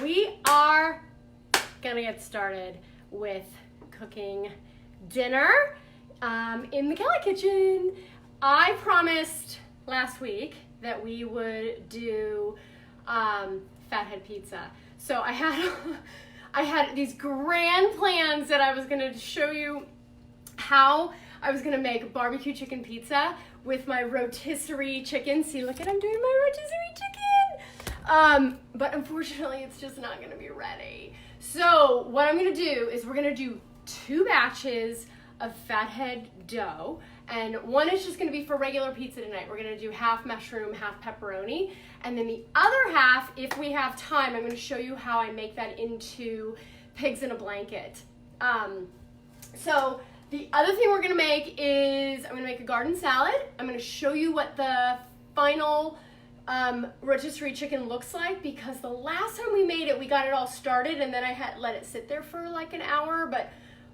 we are gonna get started with cooking dinner in the Kellie kitchen. I promised last week that we would do Fathead pizza. So I had these grand plans that I was gonna show you how I was gonna make barbecue chicken pizza with my rotisserie chicken. See, look at I'm doing my rotisserie chicken. But unfortunately, it's just not gonna be ready. So what I'm gonna do is we're gonna do 2 batches of Fathead dough, and one is just gonna be for regular pizza tonight. We're gonna do half mushroom, half pepperoni, and then the other half, if we have time, I'm gonna show you how I make that into pigs in a blanket. So the other thing we're gonna make is I'm gonna make a garden salad. I'm gonna show you what the final rotisserie chicken looks like, because the last time we made it, we got it all started and then I had let it sit there for like an hour, but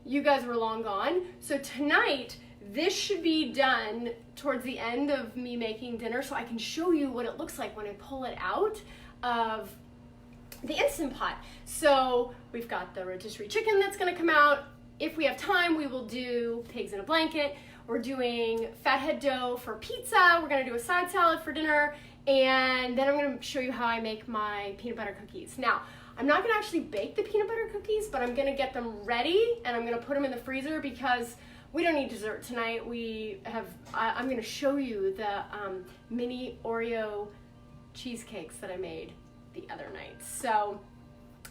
you guys were long gone. So tonight, this should be done towards the end of me making dinner so I can show you what it looks like when I pull it out of the Instant Pot. So we've got the rotisserie chicken that's gonna come out. If we have time, we will do pigs in a blanket. We're doing Fathead dough for pizza. We're gonna do a side salad for dinner. And then I'm gonna show you how I make my peanut butter cookies. Now, I'm not gonna actually bake the peanut butter cookies, but I'm gonna get them ready and I'm gonna put them in the freezer because we don't need dessert tonight. I'm gonna show you the mini Oreo cheesecakes that I made the other night. So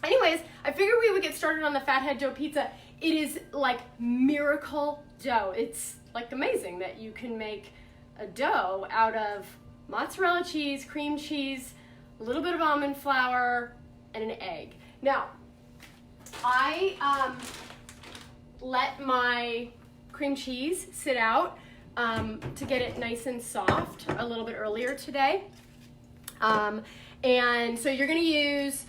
anyways, I figured we would get started on the Fathead dough pizza. It is like miracle dough. It's like amazing that you can make a dough out of mozzarella cheese, cream cheese, a little bit of almond flour, and an egg. Now, I let my cream cheese sit out to get it nice and soft a little bit earlier today. And so you're gonna use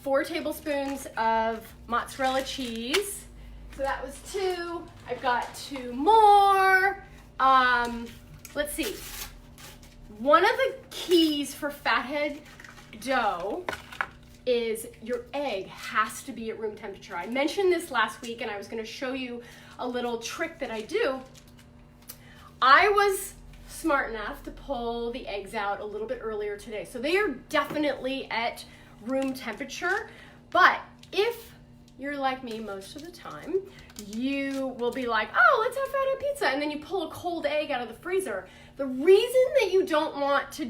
4 tablespoons of mozzarella cheese. So that was 2. I've got 2 more. Let's see. One of the keys for Fathead dough is your egg has to be at room temperature. I mentioned this last week and I was gonna show you a little trick that I do. I was smart enough to pull the eggs out a little bit earlier today. So they are definitely at room temperature, but if you're like me most of the time, you will be like, oh, let's have Fathead pizza, and then you pull a cold egg out of the freezer. The reason that you don't want to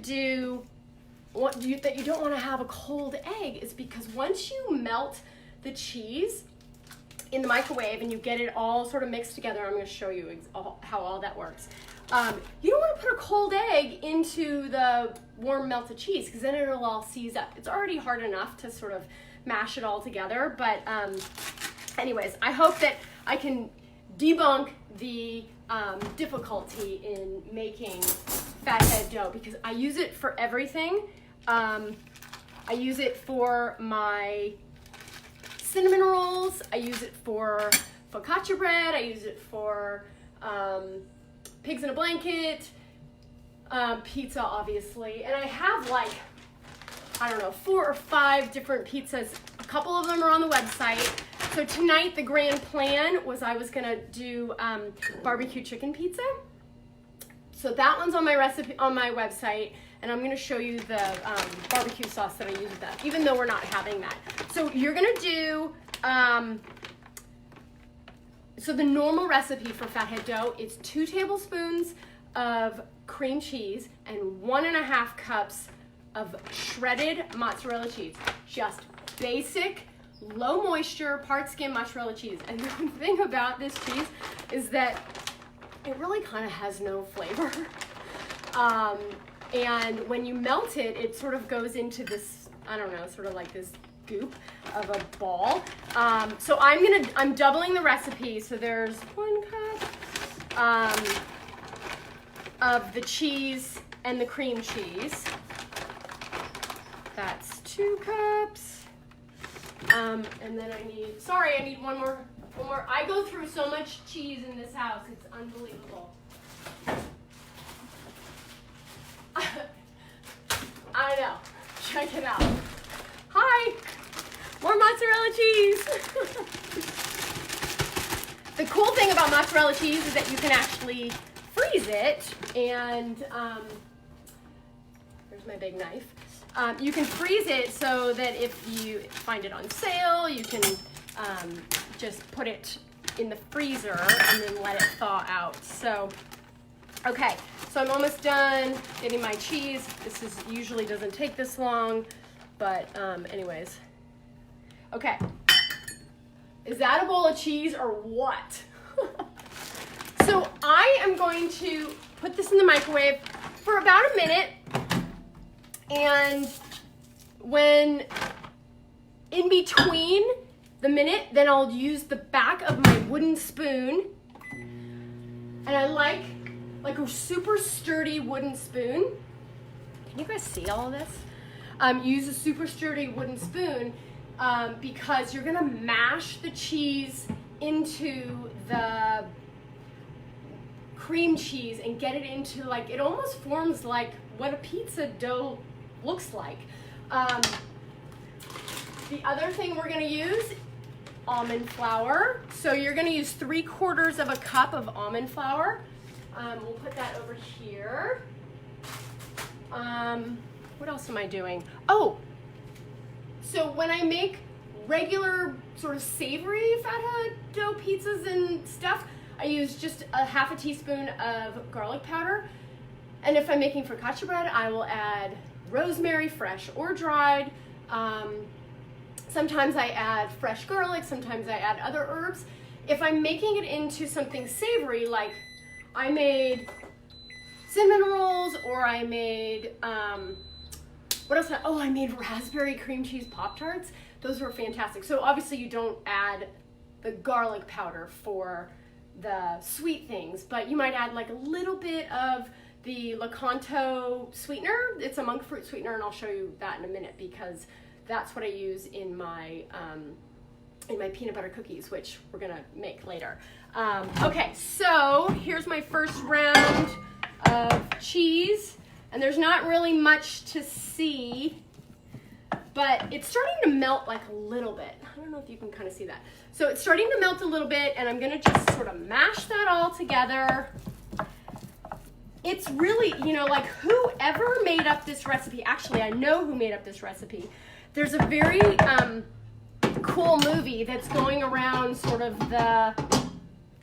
have a cold egg is because once you melt the cheese in the microwave and you get it all sort of mixed together, I'm going to show you how all that works. You don't want to put a cold egg into the warm melted cheese because then it'll all seize up. It's already hard enough to sort of mash it all together, but anyways, I hope that I can debunk the difficulty in making Fathead dough because I use it for everything. I use it for my cinnamon rolls. I use it for focaccia bread. I use it for pigs in a blanket, pizza, obviously. And I have like, I don't know, 4 or 5 different pizzas. A couple of them are on the website. So tonight, the grand plan was I was gonna do barbecue chicken pizza. So that one's on my recipe on my website, and I'm gonna show you the barbecue sauce that I use with that, even though we're not having that. So you're gonna do, so the normal recipe for Fathead dough is 2 tablespoons of cream cheese and 1.5 cups of shredded mozzarella cheese. Just basic, low moisture, part skim mozzarella cheese. And the thing about this cheese is that it really kind of has no flavor. And when you melt it, it sort of goes into this, I don't know, sort of like this goop of a ball. So I'm doubling the recipe. So there's 1 cup of the cheese and the cream cheese. That's 2 cups. And then I need one more. I go through so much cheese in this house, it's unbelievable. I know, check it out. Hi. more mozzarella cheese. The cool thing about mozzarella cheese is that you can actually freeze it, and here's my big knife. You can freeze it so that if you find it on sale, you can just put it in the freezer and then let it thaw out. So, okay, so I'm almost done getting my cheese. This usually doesn't take this long, but anyways. Okay, is that a bowl of cheese or what? So I am going to put this in the microwave for about a minute, and when in between the minute, then I'll use the back of my wooden spoon, and I like a super sturdy wooden spoon. Can you guys see all of this? Use a super sturdy wooden spoon because you're gonna mash the cheese into the cream cheese and get it into it almost forms like what a pizza dough looks like. The other thing we're gonna use, almond flour. So you're gonna use 3/4 of a cup of almond flour. We'll put that over here. What else am I doing? Oh, so when I make regular sort of savory Fathead Dough pizzas and stuff, I use just a 1/2 teaspoon of garlic powder. And if I'm making focaccia bread, I will add rosemary, fresh or dried. Sometimes I add fresh garlic, sometimes I add other herbs. If I'm making it into something savory, like I made cinnamon rolls, or I made, what else? I made raspberry cream cheese Pop-Tarts. Those were fantastic. So obviously you don't add the garlic powder for the sweet things, but you might add a little bit of the Lakanto sweetener. It's a monk fruit sweetener, and I'll show you that in a minute because that's what I use in my peanut butter cookies, which we're gonna make later. Okay, so here's my first round of cheese, and there's not really much to see, but it's starting to melt a little bit. I don't know if you can kind of see that. So it's starting to melt a little bit, and I'm gonna just sort of mash that all together. It's really, whoever made up this recipe, actually I know who made up this recipe. There's a very cool movie that's going around sort of the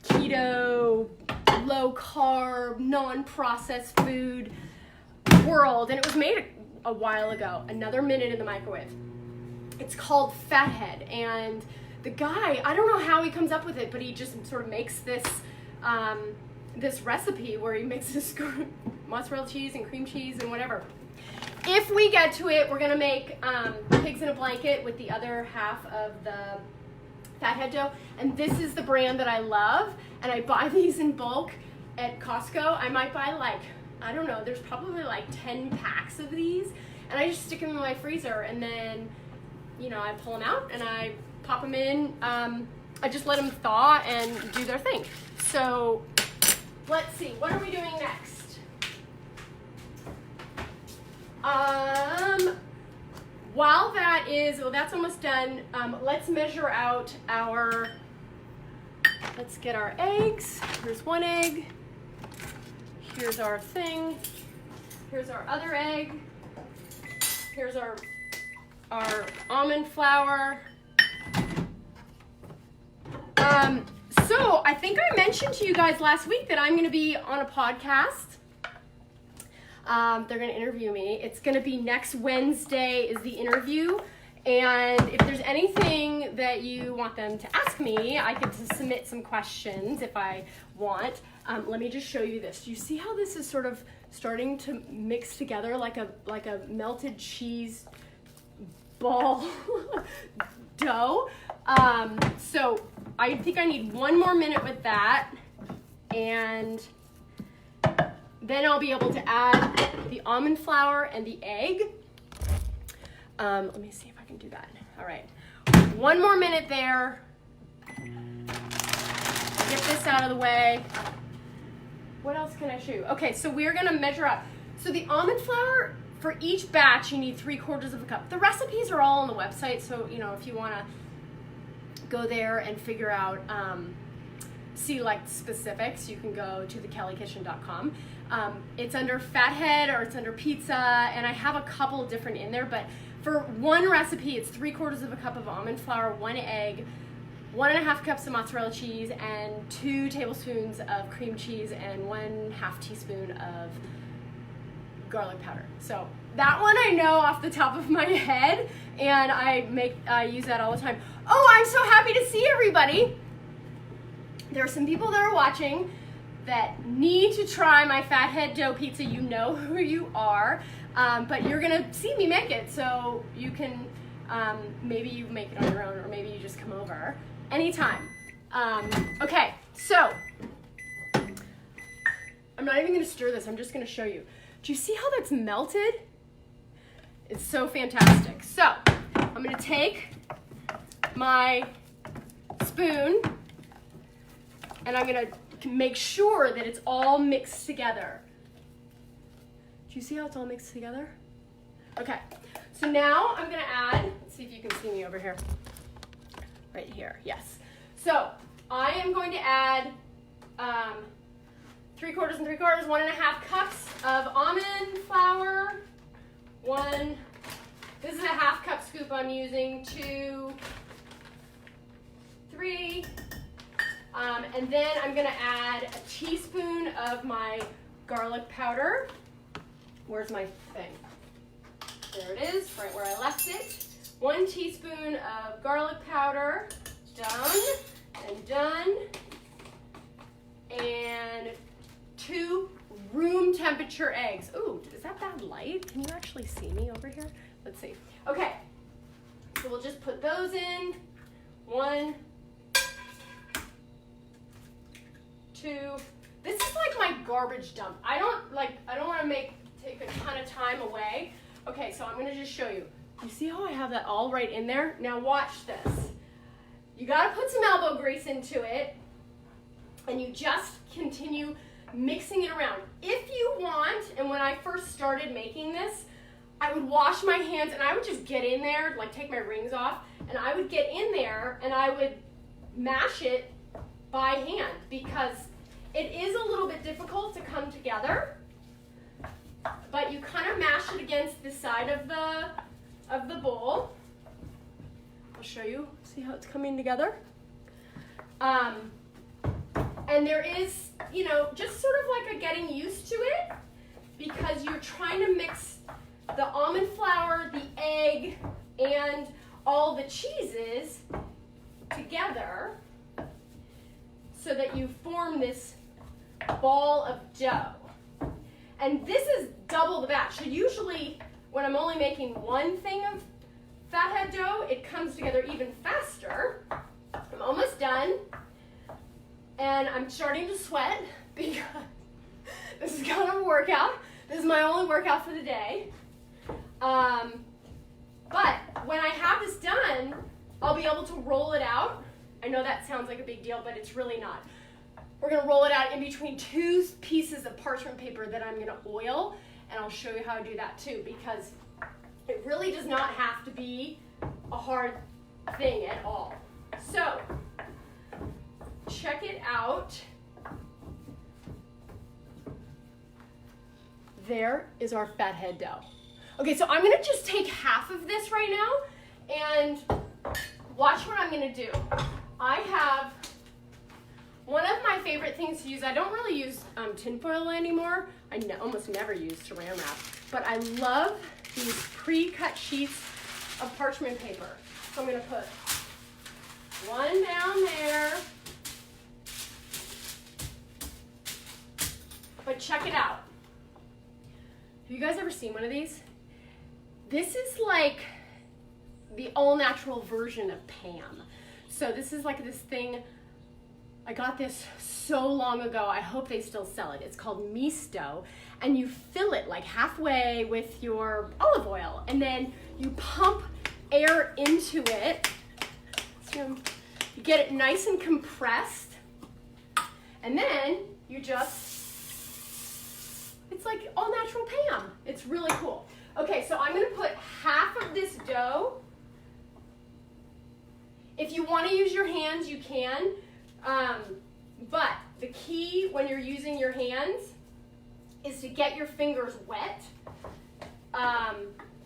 keto, low carb, non-processed food world, and it was made a while ago. Another minute in the microwave. It's called Fathead, and the guy, I don't know how he comes up with it, but he just sort of makes this this recipe where he mixes mozzarella cheese and cream cheese and whatever. If we get to it, we're gonna make pigs in a blanket with the other half of the Fathead Dough, and this is the brand that I love, and I buy these in bulk at Costco. I might buy I don't know, there's probably 10 packs of these, and I just stick them in my freezer, and then I pull them out and I pop them in. I just let them thaw and do their thing. So let's see, what are we doing next? While that's almost done, let's measure out let's get our eggs. Here's one egg. Here's our thing. Here's our other egg. Here's our almond flour. So I think I mentioned to you guys last week that I'm going to be on a podcast. They're going to interview me. It's going to be next Wednesday is the interview. And if there's anything that you want them to ask me, I get to submit some questions if I want. Let me just show you this. Do you see how this is sort of starting to mix together like a melted cheese ball dough? So I think I need one more minute with that, and then I'll be able to add the almond flour and the egg. Let me see if I can do that. All right, one more minute there. Get this out of the way. What else can I show you? Okay, so we're gonna measure up. So the almond flour for each batch, you need 3/4 of a cup. The recipes are all on the website, so you know if you want to go there and figure out, see like specifics, you can go to thekellykitchen.com. It's under Fathead or it's under pizza, and I have a couple different in there, but for one recipe, it's 3/4 of a cup of almond flour, 1 egg, 1.5 cups of mozzarella cheese, and 2 tablespoons of cream cheese, and 1/2 teaspoon of garlic powder. So that one I know off the top of my head, and I use that all the time. Oh, I'm so happy to see everybody. There are some people that are watching that need to try my Fathead Dough pizza. You know who you are, but you're gonna see me make it, so you can, maybe you make it on your own, or maybe you just come over anytime. Okay, so I'm not even gonna stir this, I'm just gonna show you. Do you see how that's melted? It's so fantastic. So I'm gonna take my spoon and I'm gonna make sure that it's all mixed together. Do you see how it's all mixed together? Okay, so now I'm gonna add, let's see if you can see me over here. Right here, yes. So I am going to add 3/4 and 3/4, 1.5 cups of almond flour. This is a 1/2 cup scoop I'm using, 2, 3. And then I'm gonna add a teaspoon of my garlic powder. Where's my thing? There it is, right where I left it. 1 teaspoon of garlic powder, done and done. And 2 room temperature eggs. Ooh, is that bad light? Can you actually see me over here? Let's see. Okay, so we'll just put those in. 1, 2. This is like my garbage dump. I don't want to take a ton of time away. Okay, so I'm going to just show you. You see how I have that all right in there? Now watch this. You got to put some elbow grease into it, and you just continue mixing it around. If you want, and when I first started making this, I would wash my hands and I would just get in there, like take my rings off, and I would get in there and I would mash it by hand because it is a little bit difficult to come together, but you kind of mash it against the side of the bowl. I'll show you, see how it's coming together. And there is, you know, just sort of like a getting used to it because you're trying to mix the almond flour, the egg, and all the cheeses together so that you form this ball of dough. And this is double the batch. So usually when I'm only making one thing of Fathead dough, it comes together even faster. I'm almost done. And I'm starting to sweat because this is kind of a workout. This is my only workout for the day. But when I have this done, I'll be able to roll it out. I know that sounds like a big deal, but it's really not. We're gonna roll it out in between 2 pieces of parchment paper that I'm gonna oil, and I'll show you how to do that too, because it really does not have to be a hard thing at all. So, check it out. There is our Fathead dough. Okay, so I'm gonna just take half of this right now and watch what I'm gonna do. I have one of my favorite things to use. I don't really use tinfoil anymore. I almost never use saran wrap, but I love these pre-cut sheets of parchment paper. So I'm gonna put one down there. But check it out. Have you guys ever seen one of these? This is like the all-natural version of Pam. So this is like this thing, I got this so long ago, I hope they still sell it. It's called misto, and you fill it like halfway with your olive oil, and then you pump air into it. So you get it nice and compressed, and then you just, it's like all natural Pam. It's really cool. so I'm going to put half of this dough. If you want to use your hands, you can. But the key when you're using your hands is to get your fingers wet,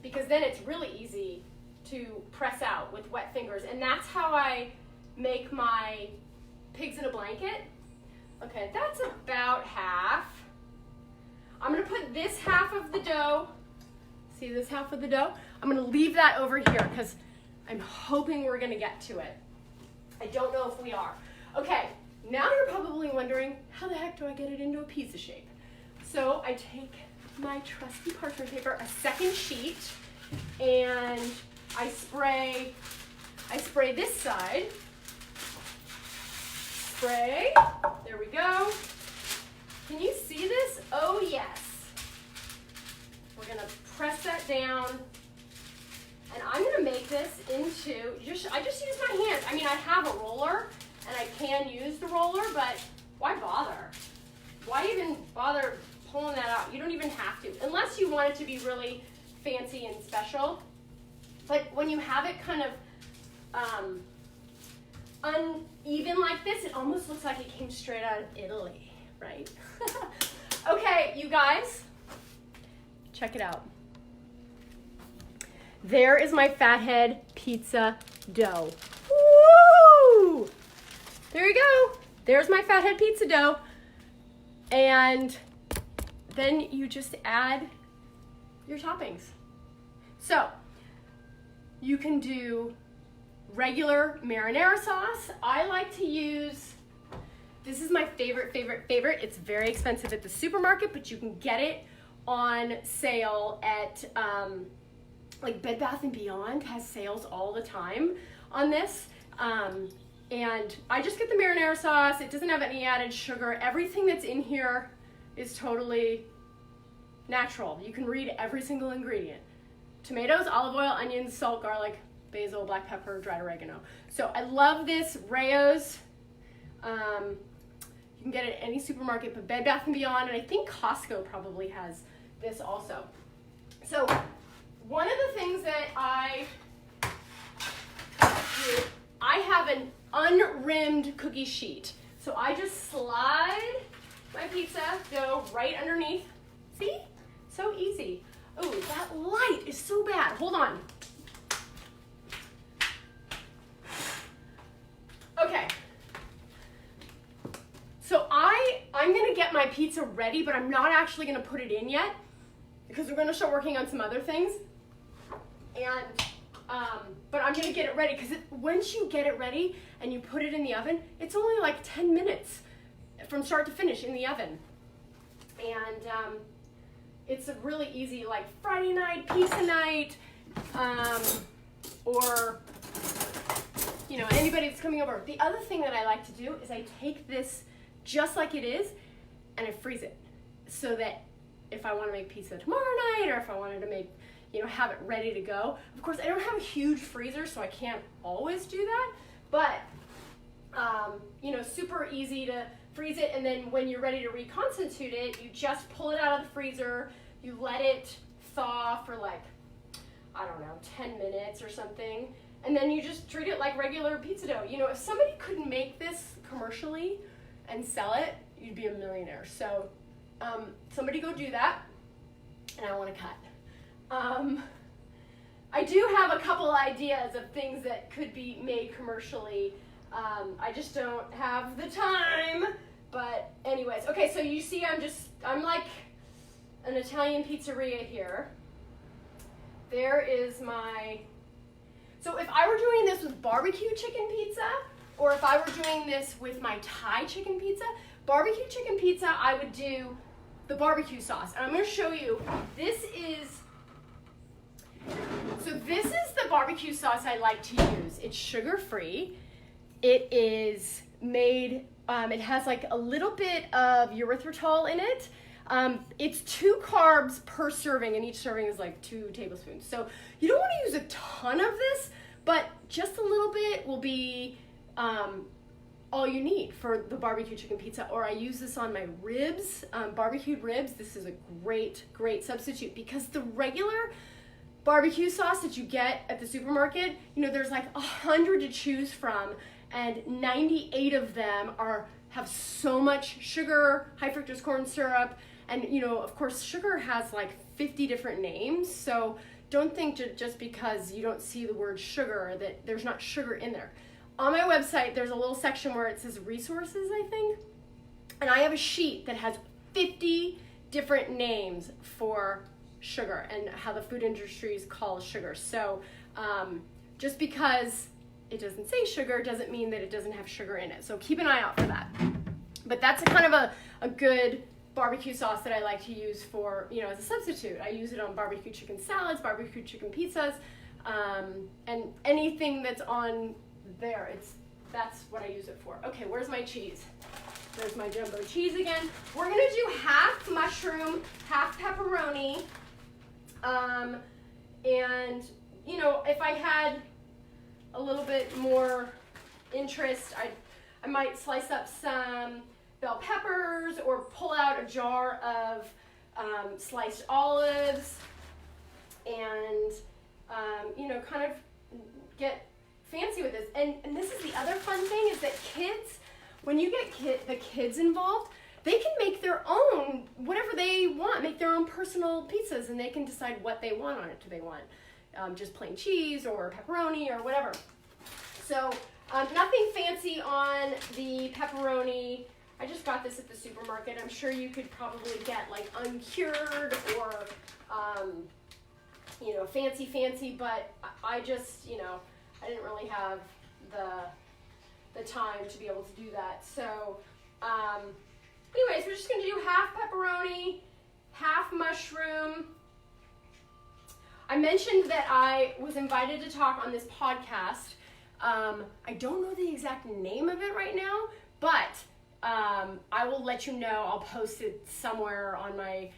because then it's really easy to press out with wet fingers. And that's how I make my pigs in a blanket. Okay, that's about half. I'm going to put this half of the dough, see this half of the dough? I'm going to leave that over here because I'm hoping we're going to get to it. I don't know if we are. Okay, now you're probably wondering, how the heck do I get it into a pizza shape? So I take my trusty parchment paper, a second sheet, and I spray this side. Spray, there we go. Can you see this? Oh yes. We're gonna press that down, and I'm gonna make this into, I just use my hands. I mean, I have a roller, and I can use the roller, but why bother? Why even bother pulling that out? You don't even have to, unless you want it to be really fancy and special. But when you have it kind of uneven like this, it almost looks like it came straight out of Italy, right? Okay, you guys, check it out. There is my Fathead pizza dough. Woo! There you go. There's my Fathead pizza dough. And then you just add your toppings. So you can do regular marinara sauce. I like to use, this is my favorite. It's very expensive at the supermarket, but you can get it on sale at like Bed Bath & Beyond has sales all the time on this. And I just get the marinara sauce. It doesn't have any added sugar. Everything that's in here is totally natural. You can read every single ingredient. Tomatoes, olive oil, onions, salt, garlic, basil, black pepper, dried oregano. So I love this Rao's. You can get it at any supermarket, but Bed Bath & Beyond, and I think Costco probably has this also. So one of the things that I do, I have an unrimmed cookie sheet. So I just slide my pizza dough right underneath. See? So easy. Oh, that light is so bad. Hold on. Okay. So I'm gonna get my pizza ready, but I'm not actually gonna put it in yet because we're gonna start working on some other things. And but I'm gonna get it ready because once you get it ready and you put it in the oven, it's only like 10 minutes from start to finish in the oven. And it's a really easy, like Friday night, pizza night, or you know, anybody that's coming over. The other thing that I like to do is I take this just like it is and I freeze it so that if I want to make pizza tomorrow night or if I wanted to make, you know, have it ready to go. Of course, I don't have a huge freezer, so I can't always do that, but you know, super easy to freeze it, and then when you're ready to reconstitute it, you just pull it out of the freezer, you let it thaw for like, I don't know, 10 minutes or something, and then you just treat it like regular pizza dough. You know, if somebody could make this commercially and sell it, you'd be a millionaire. So somebody go do that, and I want to cut. I do have a couple ideas of things that could be made commercially. I just don't have the time, but anyways. Okay, so you see I'm like an Italian pizzeria here. There is my, so if I were doing this with barbecue chicken pizza, or if I were doing this with my Thai chicken pizza, barbecue chicken pizza, I would do the barbecue sauce. And I'm gonna show you, this is the barbecue sauce I like to use. It's sugar-free. It is made, it has like a little bit of erythritol in it. It's 2 carbs per serving, and each serving is like 2 tablespoons. So you don't want to use a ton of this, but just a little bit will be all you need for the barbecue chicken pizza. Or I use this on my ribs, barbecued ribs. This is a great substitute because the regular barbecue sauce that you get at the supermarket, you know, there's like 100 to choose from, and 98 of them have so much sugar, high fructose corn syrup, and you know, of course, sugar has like 50 different names, so don't think just because you don't see the word sugar that there's not sugar in there. On my website, there's a little section where it says resources, I think, and I have a sheet that has 50 different names for sugar and how the food industry calls sugar. So just because it doesn't say sugar doesn't mean that it doesn't have sugar in it. So keep an eye out for that. But that's kind of a good barbecue sauce that I like to use for, you know, as a substitute. I use it on barbecue chicken salads, barbecue chicken pizzas, and anything that's on there. That's what I use it for. Okay, where's my cheese? There's my jumbo cheese again. We're gonna do half mushroom, half pepperoni. And you know, if I had a little bit more interest, I might slice up some bell peppers or pull out a jar of sliced olives and you know, kind of get fancy with this. And this is the other fun thing, is that kids, when you get the kids involved, they can make their own, whatever they want, make their own personal pizzas, and they can decide what they want on it. Do they want just plain cheese or pepperoni or whatever? So nothing fancy on the pepperoni. I just got this at the supermarket. I'm sure you could probably get like uncured or, you know, fancy, but I just, you know, I didn't really have the time to be able to do that. So, anyways, we're just gonna do half pepperoni, half mushroom. I mentioned that I was invited to talk on this podcast. I don't know the exact name of it right now, but I will let you know. I'll post it somewhere on my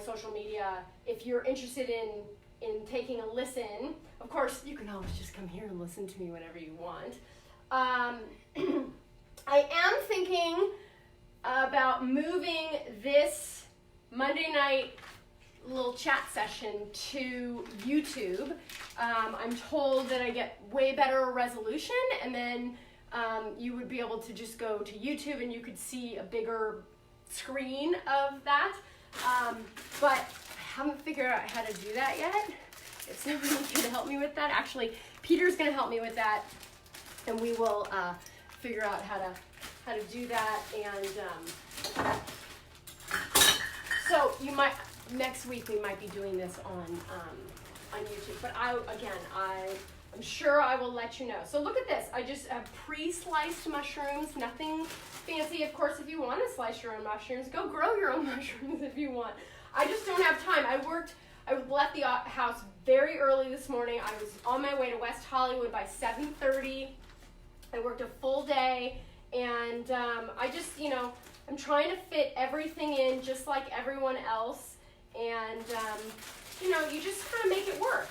social media. If you're interested in taking a listen, of course, you can always just come here and listen to me whenever you want. I am thinking about moving this Monday night little chat session to YouTube. I'm told that I get way better resolution, and then you would be able to just go to YouTube and you could see a bigger screen of that. But I haven't figured out how to do that yet. If somebody can help me with that, actually, Peter's gonna help me with that, and we will figure out how to do that. And so you might, next week we might be doing this on YouTube. But I'm sure I will let you know. So look at this. I just have pre-sliced mushrooms, nothing fancy. Of course, if you want to slice your own mushrooms, go grow your own mushrooms if you want. I just don't have time. I left the house very early this morning. I was on my way to West Hollywood by 7:30. I worked a full day, and I just, you know, I'm trying to fit everything in just like everyone else, and you know, you just kind of make it work.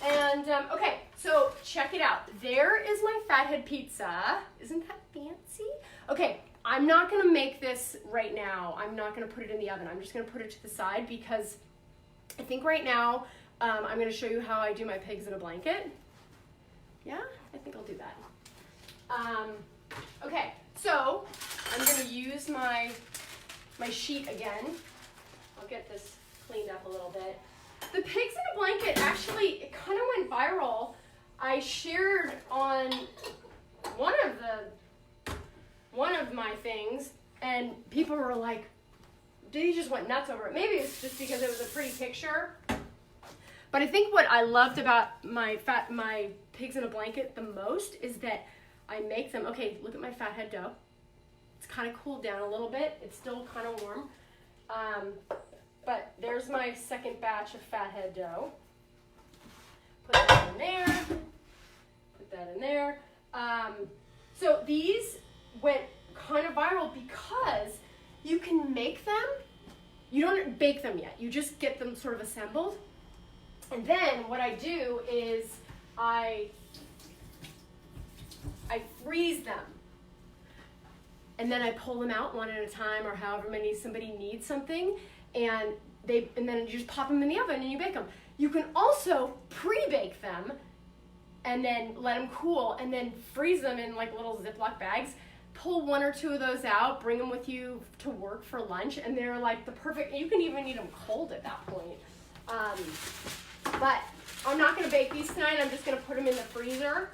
And okay, so check it out. There is my Fathead pizza. Isn't that fancy? Okay, I'm not gonna make this right now. I'm not gonna put it in the oven. I'm just gonna put it to the side because I think right now I'm gonna show you how I do my pigs in a blanket. Yeah, I think I'll do that. Okay, so I'm gonna use my sheet again. I'll get this cleaned up a little bit. The pigs in a blanket, actually, it kind of went viral. I shared on one of my things, and people were like, they just went nuts over it. Maybe it's just because it was a pretty picture. But I think what I loved about my pigs in a blanket the most is that I make them, okay, look at my Fathead dough. It's kind of cooled down a little bit. It's still kind of warm. But there's my second batch of Fathead dough. Put that in there. Put that in there. So these went kind of viral because you can make them. You don't bake them yet. You just get them sort of assembled. And then what I do is I freeze them. And then I pull them out one at a time, or however many somebody needs something. And and then you just pop them in the oven and you bake them. You can also pre-bake them and then let them cool and then freeze them in like little Ziploc bags. Pull 1 or 2 of those out, bring them with you to work for lunch, and they're like the perfect, you can even eat them cold at that point. But I'm not gonna bake these tonight, I'm just gonna put them in the freezer.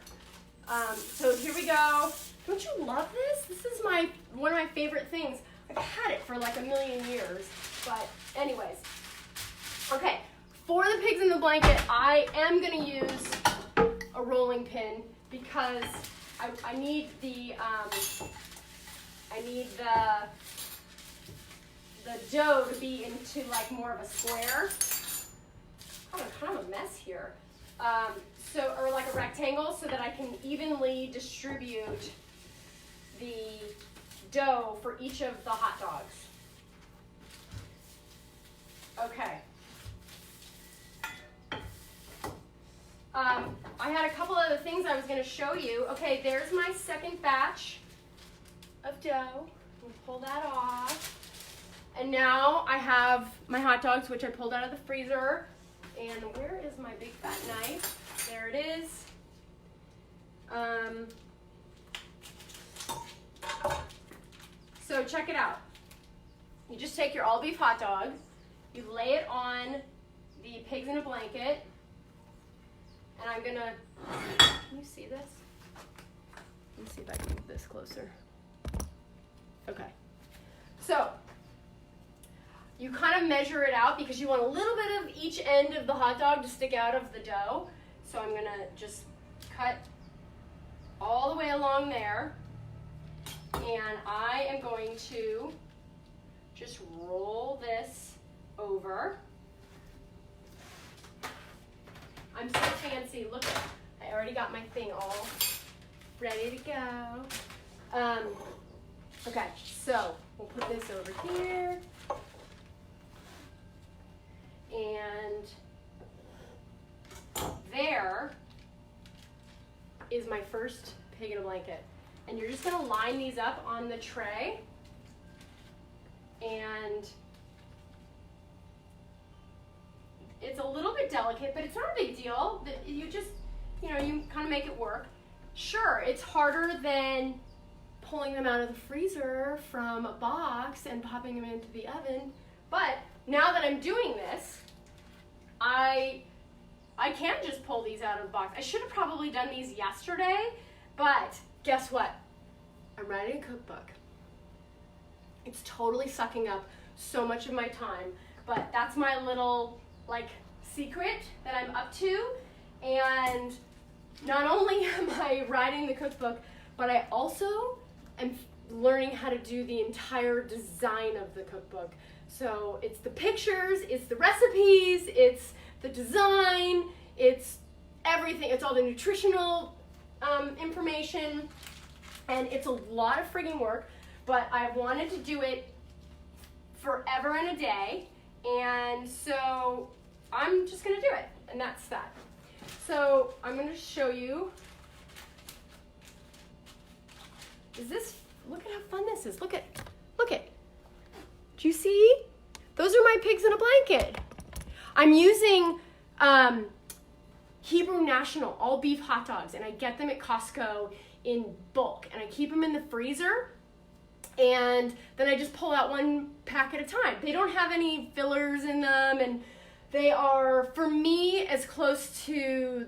So here we go. Don't you love this? This is one of my favorite things. I've had it for like a million years, but anyways. Okay, for the pigs in the blanket, I am gonna use a rolling pin because I need the dough to be into like more of a square. Oh, kind of a mess here. Or like a rectangle, so that I can evenly distribute the dough for each of the hot dogs. Okay. I had a couple other things I was going to show you. Okay, there's my second batch of dough. We'll pull that off. And now I have my hot dogs, which I pulled out of the freezer. And where is my big fat knife? There it is. So check it out. You just take your all beef hot dog, you lay it on the pigs in a blanket, and I'm gonna, can you see this? Let me see if I can move this closer. Okay. So, you kind of measure it out because you want a little bit of each end of the hot dog to stick out of the dough. So I'm gonna just cut all the way along there. And I am going to just roll this over. I'm so fancy. Look at, I already got my thing all ready to go. Okay, so we'll put this over here. And there is my first pig in a blanket. And you're just gonna line these up on the tray. And it's a little bit delicate, but it's not a big deal. You just, you kind of make it work. Sure, it's harder than pulling them out of the freezer from a box and popping them into the oven. But now that I'm doing this, I can just pull these out of the box. I should have probably done these yesterday, but guess what? I'm writing a cookbook. It's totally sucking up so much of my time, but that's my little secret that I'm up to. And not only am I writing the cookbook, but I also am learning how to do the entire design of the cookbook. So it's the pictures, it's the recipes, it's the design, it's everything. It's all the nutritional information, and it's a lot of friggin' work, but I wanted to do it forever and a day, and so I'm just gonna do it, and that's that. So I'm gonna show you. Look at how fun this is. Look at. Do you see? Those are my pigs in a blanket. I'm using Hebrew National all beef hot dogs, and I get them at Costco in bulk, and I keep them in the freezer, and then I just pull out one pack at a time. They don't have any fillers in them, and they are, for me, as close to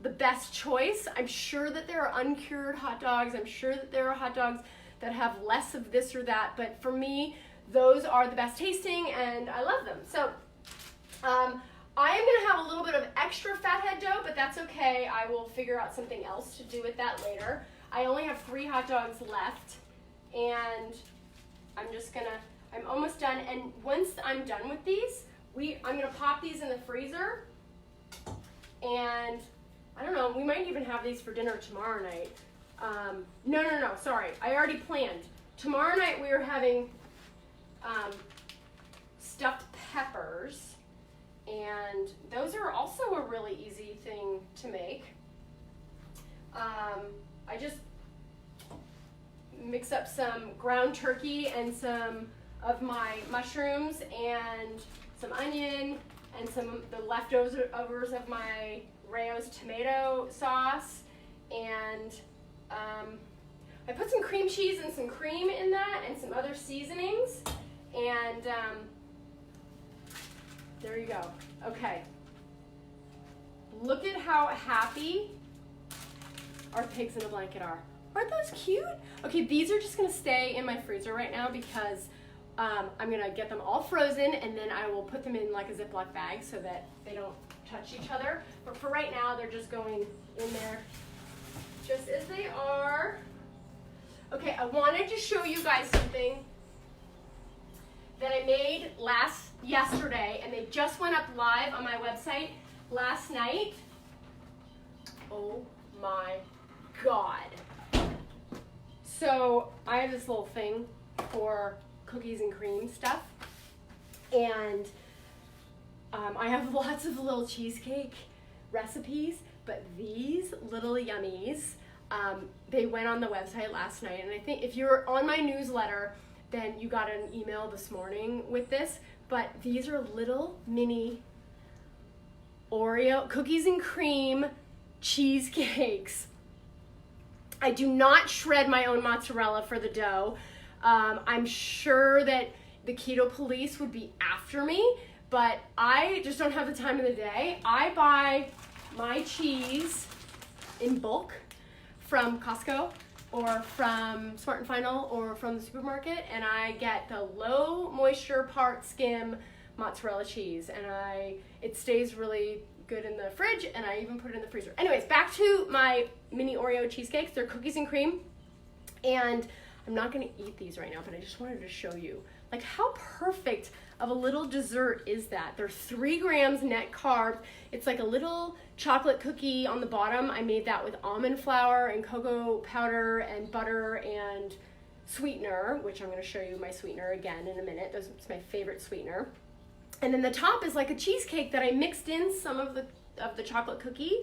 the best choice. I'm sure that there are uncured hot dogs. I'm sure that there are hot dogs that have less of this or that, but for me, those are the best tasting, and I love them. So I am gonna have a little bit of extra Fathead dough, but that's okay. I will figure out something else to do with that later. I only have 3 hot dogs left, and I'm almost done. And once I'm done with these, I'm gonna pop these in the freezer, and I don't know, we might even have these for dinner tomorrow night. No, sorry, I already planned. Tomorrow night we are having stuffed peppers, and those are also a really easy thing to make. I just mix up some ground turkey and some of my mushrooms and some onion and the leftovers of my Oreo's tomato sauce, and I put some cream cheese and some cream in that and some other seasonings, and there you go. Okay. Look at how happy our pigs in a blanket are. Aren't those cute? Okay, these are just gonna stay in my freezer right now because I'm gonna get them all frozen, and then I will put them in like a Ziploc bag so that they don't touch each other. But for right now, they're just going in there just as they are. Okay, I wanted to show you guys something that I made yesterday, and they just went up live on my website last night. Oh my God. So I have this little thing for cookies and cream stuff, and I have lots of little cheesecake recipes, but these little yummies, they went on the website last night, and I think if you're on my newsletter, then you got an email this morning with this, but these are little mini Oreo cookies and cream cheesecakes. I do not shred my own mozzarella for the dough. I'm sure that the keto police would be after me, but I just don't have the time of the day. I buy my cheese in bulk from Costco or from Smart & Final or from the supermarket, and I get the low moisture part skim mozzarella cheese, and it stays really good in the fridge, and I even put it in the freezer. Anyways, back to my mini Oreo cheesecakes. They're cookies and cream, and I'm not gonna eat these right now, but I just wanted to show you like how perfect of a little dessert is that. They're 3 grams net carb. It's like a little chocolate cookie on the bottom. I made that with almond flour and cocoa powder and butter and sweetener, which I'm gonna show you my sweetener again in a minute. It's my favorite sweetener. And then the top is like a cheesecake that I mixed in some of the chocolate cookie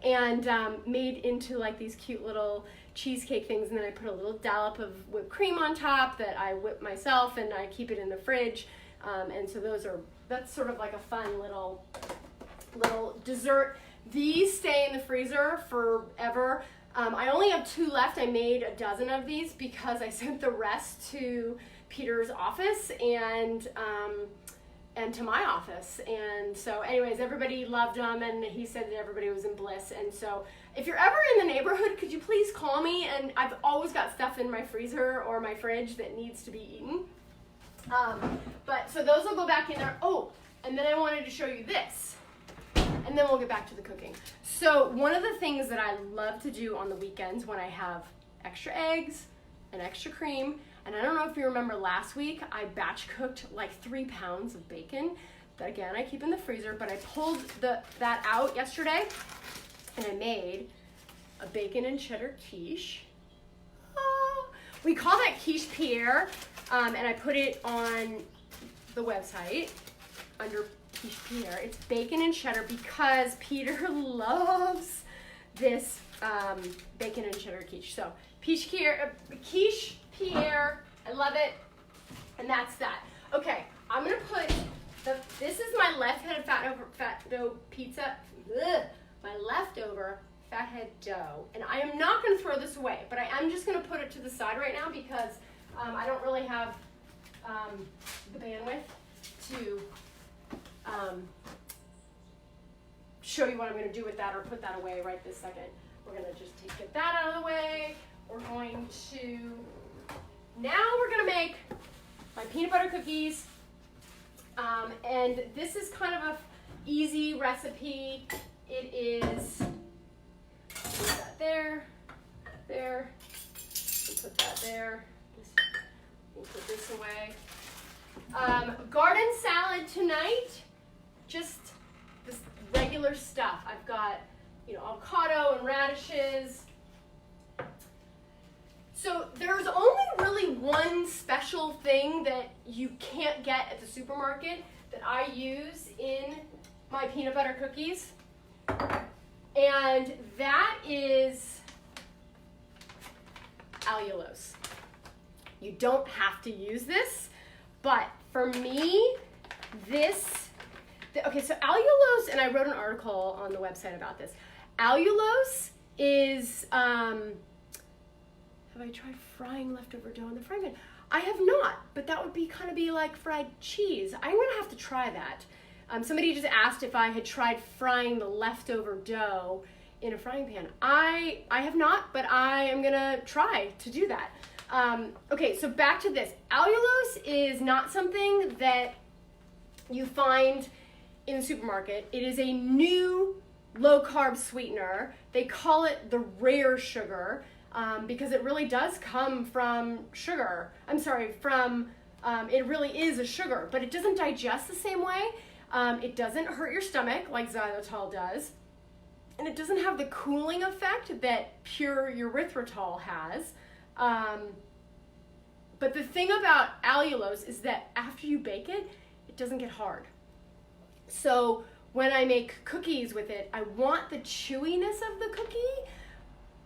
and made into like these cute little cheesecake things. And then I put a little dollop of whipped cream on top that I whip myself, and I keep it in the fridge. And so that's sort of like a fun little dessert. These stay in the freezer forever. I only have 2 left. I made a dozen of these because I sent the rest to Peter's office and to my office. And so anyways, everybody loved them, and he said that everybody was in bliss. And so if you're ever in the neighborhood, could you please call me? And I've always got stuff in my freezer or my fridge that needs to be eaten. But so those will go back in there. Oh, and then I wanted to show you this, and then we'll get back to the cooking. So one of the things that I love to do on the weekends when I have extra eggs and extra cream, and I don't know if you remember last week, I batch cooked like 3 pounds of bacon that again I keep in the freezer, but I pulled that out yesterday and I made a bacon and cheddar quiche. Oh, we call that quiche Pierre, and I put it on the website under quiche Pierre. It's bacon and cheddar because Peter loves this bacon and cheddar quiche. So quiche Pierre, I love it, and that's that. Okay, I'm gonna put this is my leftover fat dough pizza. My leftover Fathead Dough, and I am not gonna throw this away, but I am just gonna put it to the side right now because I don't really have the bandwidth to show you what I'm gonna do with that or put that away right this second. We're gonna just get that out of the way. We're going to, now we're gonna make my peanut butter cookies. And this is kind of a easy recipe. It is, put that there, we'll put that there, we'll put this away. Garden salad tonight, just this regular stuff. I've got, avocado and radishes. So there's only really one special thing that you can't get at the supermarket that I use in my peanut butter cookies, and that is allulose. You don't have to use this, But for me, okay, so allulose, and I wrote an article on the website about this. Allulose is, have I tried frying leftover dough in the frying pan? I have not, but that would be like fried cheese. I'm gonna have to try that. Somebody just asked if I had tried frying the leftover dough in a frying pan. I have not, but I am gonna try to do that. Okay, so back to this. Allulose is not something that you find in the supermarket. It is a new low-carb sweetener. They call it the rare sugar because it really does come from sugar. It really is a sugar, but it doesn't digest the same way. It doesn't hurt your stomach like xylitol does. And it doesn't have the cooling effect that pure erythritol has. But the thing about allulose is that after you bake it, it doesn't get hard. So when I make cookies with it, I want the chewiness of the cookie,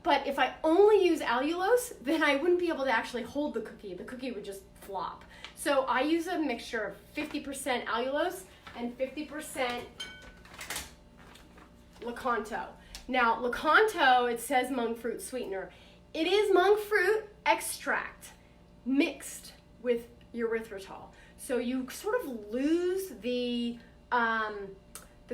but if I only use allulose, then I wouldn't be able to actually hold the cookie. The cookie would just flop. So I use a mixture of 50% allulose and 50% Lakanto. Now, Lakanto, it says monk fruit sweetener. It is monk fruit extract mixed with erythritol. So you sort of lose the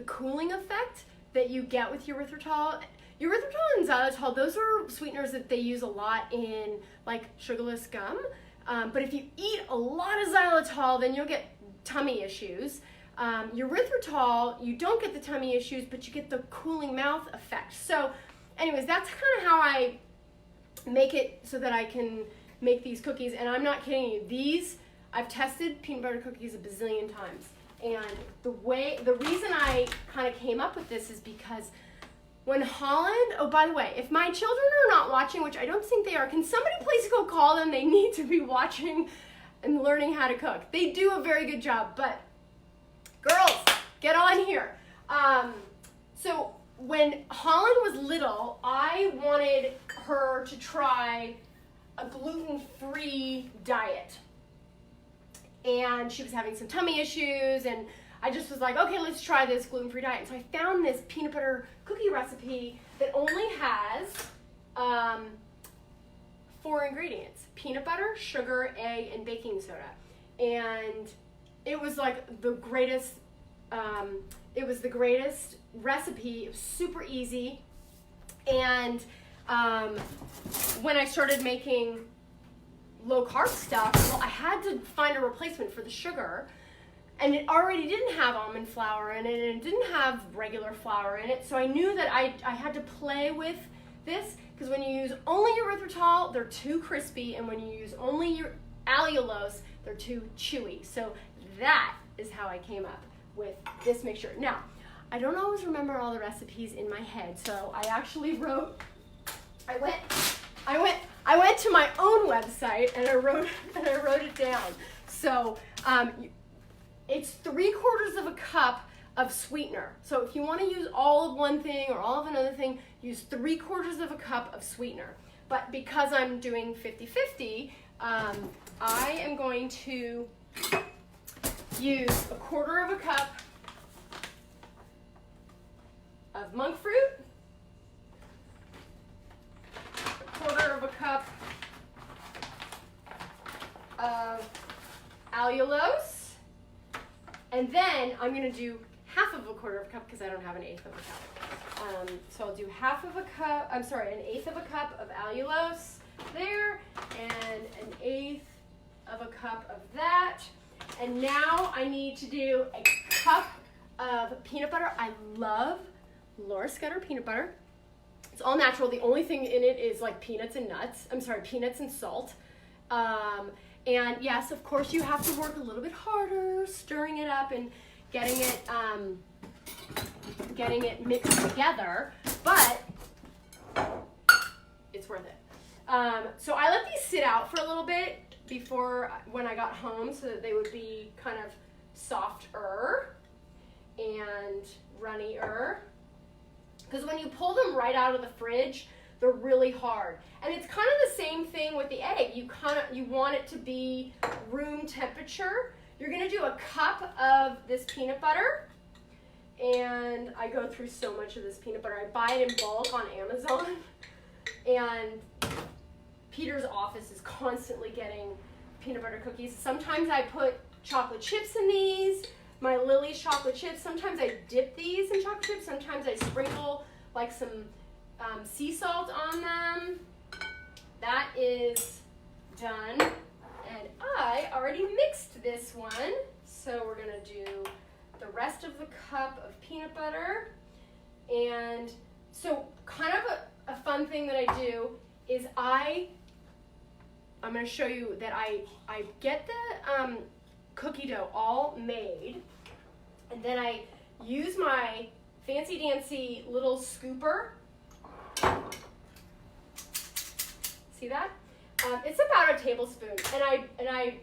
cooling effect that you get with erythritol. Erythritol and xylitol, those are sweeteners that they use a lot in like sugarless gum. But if you eat a lot of xylitol, then you'll get tummy issues. Erythritol, you don't get the tummy issues, but you get the cooling mouth effect. So anyways, that's kind of how I make it so that I can make these cookies. And I'm not kidding you. These, I've tested peanut butter cookies a bazillion times. And the reason I kind of came up with this is because when Holland, oh, by the way, if my children are not watching, which I don't think they are, can somebody please go call them? They need to be watching and learning how to cook. They do a very good job, but girls, get on here. So when Holland was little, I wanted her to try a gluten-free diet. And she was having some tummy issues, and I just was like, okay, let's try this gluten-free diet. And so I found this peanut butter cookie recipe that only has 4 ingredients: peanut butter, sugar, egg, and baking soda. And it was like the greatest, recipe. It was super easy. And when I started making low carb stuff, well, I had to find a replacement for the sugar, and it already didn't have almond flour in it, and it didn't have regular flour in it. So I knew that I had to play with this, because when you use only erythritol, they're too crispy, and when you use only your allulose, they're too chewy. So that is how I came up with this mixture. Now, I don't always remember all the recipes in my head, so I actually wrote, I went to my own website and I wrote it down. So it's 3/4 cup of sweetener. So if you want to use all of one thing or all of another thing, use 3/4 cup of sweetener. But because I'm doing 50-50, I am going to use 1/4 cup of monk fruit, 1/4 cup of allulose, and then I'm going to do 1/4 cup because I don't have 1/8 cup. So I'll do 1/8 cup of allulose there, and 1/8 cup of that. And now I need to do a cup of peanut butter. I love Laura Scudder peanut butter. It's all natural. The only thing in it is like peanuts and salt. And yes, of course, you have to work a little bit harder, stirring it up and getting it mixed together, but it's worth it. So I let these sit out for a little bit when I got home, so that they would be kind of softer and runnier. Because when you pull them right out of the fridge, they're really hard. And it's kind of the same thing with the egg. You want it to be room temperature. You're gonna do a cup of this peanut butter. And I go through so much of this peanut butter. I buy it in bulk on Amazon. And Peter's office is constantly getting peanut butter cookies. Sometimes I put chocolate chips in these, my Lily's chocolate chips. Sometimes I dip these in chocolate chips. Sometimes I sprinkle like some sea salt on them. That is done. And I already mixed this one. So we're gonna do the rest of the cup of peanut butter. And so kind of a fun thing that I do is I'm going to show you that I get the cookie dough all made, and then I use my fancy dancy little scooper. See that? It's about a tablespoon, and I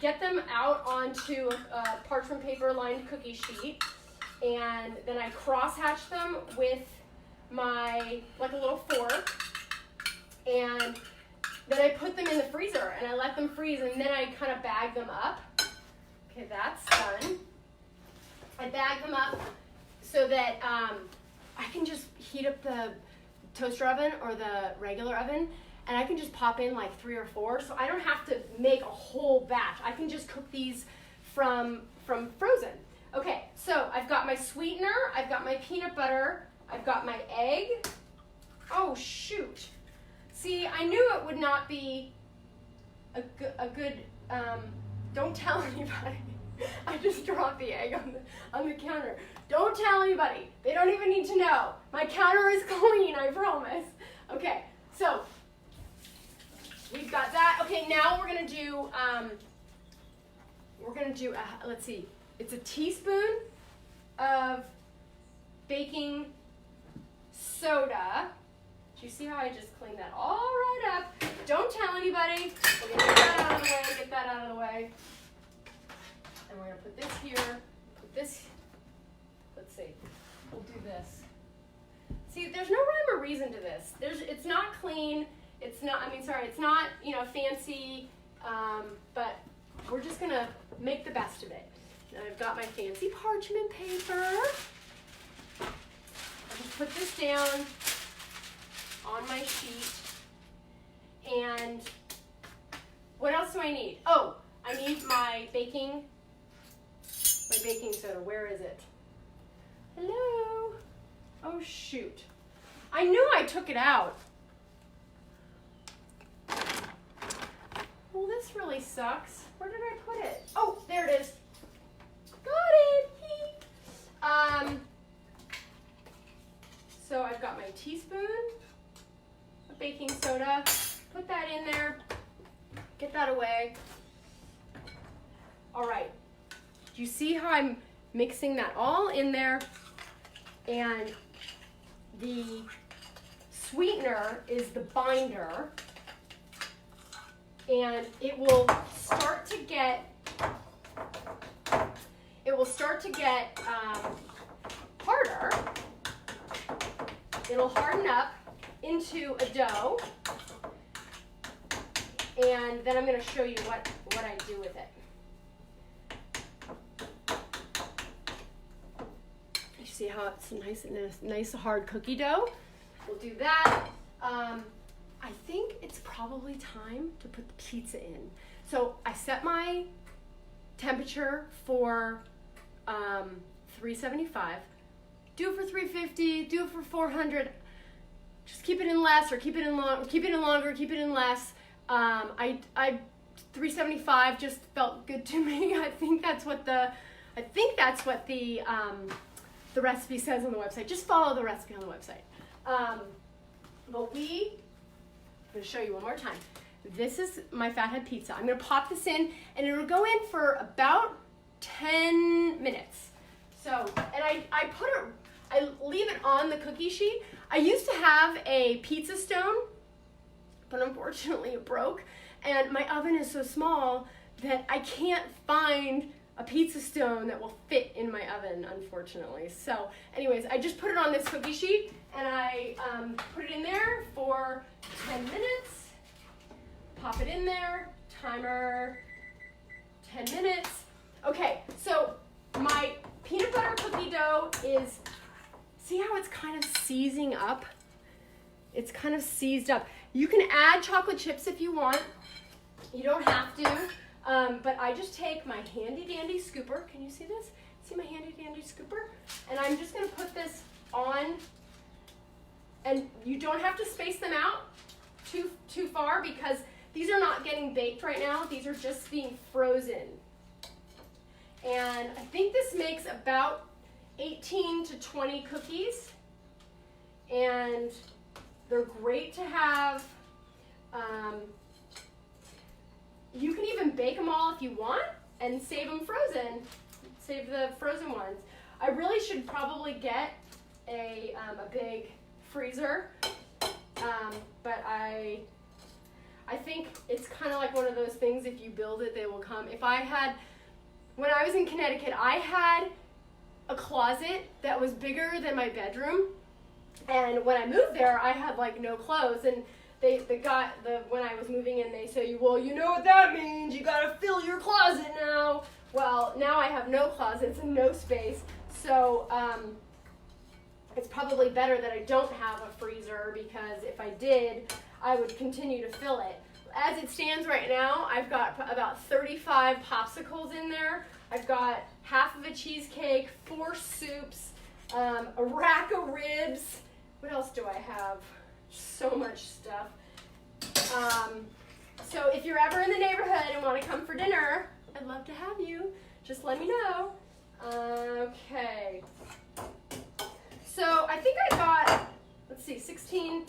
get them out onto a parchment paper lined cookie sheet, and then I cross-hatch them with my, like a little fork, and then I put them in the freezer and I let them freeze, and then I kind of bag them up. Okay, that's done. I bag them up so that I can just heat up the toaster oven or the regular oven, and I can just pop in like 3 or 4, so I don't have to make a whole batch. I can just cook these from frozen. Okay, so I've got my sweetener, I've got my peanut butter, I've got my egg. Oh shoot. See, I knew it would not be a good, don't tell anybody. I just dropped the egg on the counter. Don't tell anybody. They don't even need to know. My counter is clean, I promise. Okay, so we've got that. Okay, now we're gonna do, let's see, it's a teaspoon of baking soda. Do you see how I just cleaned that all right up? Don't tell anybody. We're gonna get that out of the way, get that out of the way. And we're gonna put this here, put this, let's see, we'll do this. See, there's no rhyme or reason to this. It's not clean, it's not fancy, but we're just gonna make the best of it. And I've got my fancy parchment paper. I'll just put this down on my sheet. And what else do I need? Oh, I need my baking soda. Where is it? Hello? Oh shoot. I knew I took it out. Well, this really sucks. Where did I put it? Oh, there it is. Got it. So I've got my teaspoon of baking soda. Put that in there. Get that away. All right. Do you see how I'm mixing that all in there? And the sweetener is the binder. And it will start to get harder. It'll harden up into a dough, and then I'm going to show you what I do with it. You see how it's nice hard cookie dough? We'll do that. I think it's probably time to put the pizza in. So I set my temperature for 375. Do it for 350, do it for 400. Just keep it in less, or keep it in longer, keep it in less. 375 just felt good to me. I think that's what the recipe says on the website. Just follow the recipe on the website. But I'm going to show you one more time. This is my Fathead pizza. I'm going to pop this in, and it'll go in for about 10 minutes. So, and I leave it on the cookie sheet. I used to have a pizza stone, but unfortunately it broke. And my oven is so small that I can't find a pizza stone that will fit in my oven, unfortunately. So anyways, I just put it on this cookie sheet and I put it in there for 10 minutes. Pop it in there, timer, 10 minutes. Okay, so my peanut butter cookie dough is, see how it's kind of seizing up? It's kind of seized up. You can add chocolate chips if you want. You don't have to, but I just take my handy dandy scooper. Can you see this? See my handy dandy scooper? And I'm just gonna put this on, and you don't have to space them out too far because these are not getting baked right now. These are just being frozen. And I think this makes about 18 to 20 cookies. And they're great to have. You can even bake them all if you want and save them frozen. Save the frozen ones. I really should probably get a big freezer, but I think it's kind of like one of those things, if you build it, they will come. When I was in Connecticut, I had a closet that was bigger than my bedroom, and when I moved there, I had like no clothes, and when I was moving in, they say, well, you know what that means, you gotta fill your closet now. Well, now I have no closets and no space, so it's probably better that I don't have a freezer, because if I did, I would continue to fill it. As it stands right now, I've got about 35 popsicles in there. I've got half of a cheesecake, 4 soups, a rack of ribs. What else do I have? So much stuff. So if you're ever in the neighborhood and want to come for dinner, I'd love to have you. Just let me know. Okay. So I think I got, let's see, 16.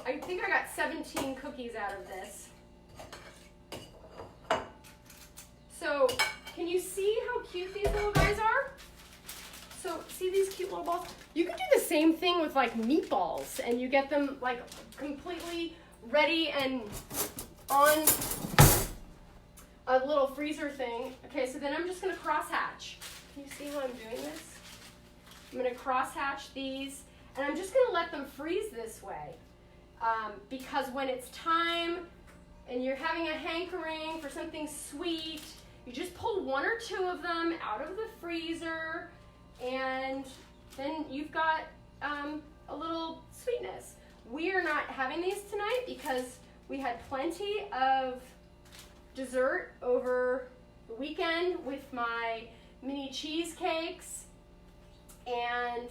I think I got 17 cookies out of this. So can you see how cute these little guys are? So see these cute little balls? You can do the same thing with like meatballs, and you get them like completely ready and on a little freezer thing. Okay, so then I'm just gonna cross-hatch. Can you see how I'm doing this? I'm gonna cross-hatch these, and I'm just gonna let them freeze this way. Because when it's time and you're having a hankering for something sweet, you just pull 1 or 2 of them out of the freezer, and then you've got a little sweetness. We are not having these tonight because we had plenty of dessert over the weekend with my mini cheesecakes, and